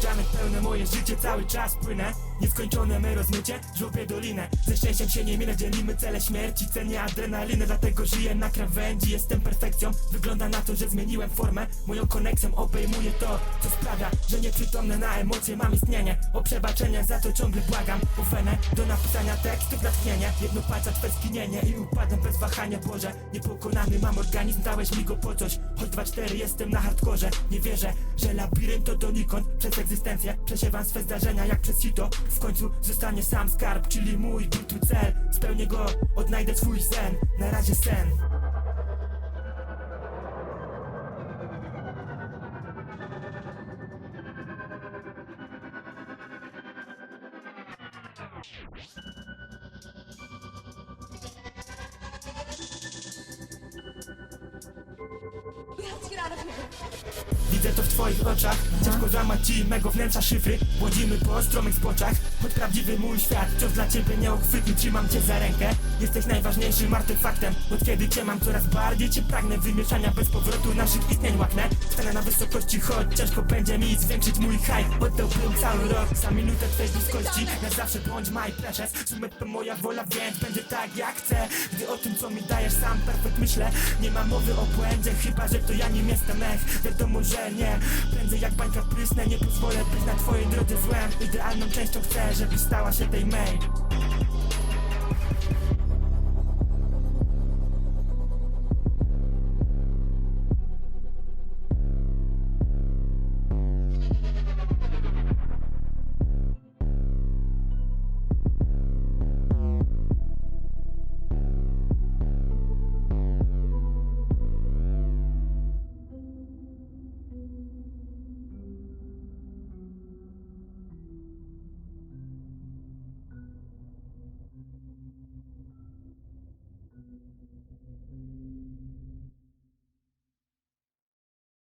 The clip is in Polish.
niespodzianek pełne moje życie, cały czas płynę. Nieskończone me rozmycie, żłopię dolinę. Ze szczęściem się nie minę, dzielimy cele śmierci. Cenię adrenalinę, dlatego żyję na krawędzi. Jestem perfekcją, wygląda na to, że zmieniłem formę. Moją koneksją obejmuję to, co sprawia, że nieprzytomne na emocje mam istnienie. O przebaczenie za to ciągle błagam. Ufenę do napisania tekstów natchnienie. Jedno palca twe skinienie i upadam bez wahania. Boże, niepokonany mam organizm, dałeś mi go po coś. Choć 2-4 jestem na hardkorze. Nie wierzę, że labirynt to donikąd. Przez egzystencję przesiewam swe zdarzenia jak przez sito. W końcu zostanie sam skarb, czyli mój był tu cel. Spełnię go, odnajdę swój sen. Na razie sen. We have to get out of here. Widzę to w twoich oczach. Ciężko złamać ci mego wnętrza szyfry. Błądzimy po stromych zboczach. Choć prawdziwy mój świat wciąż dla ciebie nieuchwytny. Trzymam cię za rękę. Jesteś najważniejszym artefaktem. Od kiedy cię mam, coraz bardziej cię pragnę. Wymieszania bez powrotu naszych istnień łaknę. Stanę na wysokości, choć ciężko będzie mi zwiększyć mój hype. Oddałbym cały rok za minutę twej bliskości. Na zawsze bądź my precious. Sumet to moja wola, więc będzie tak jak chcę. Gdy o tym co mi dajesz sam perfekt myślę. Nie ma mowy o błędzie, chyba że to ja nim jestem. Wiadomo, że nie. Prędzej jak bańka prysnę. Nie pozwolę być na twojej drodze złem. Idealną częścią chcę, żebyś stała się tej mej.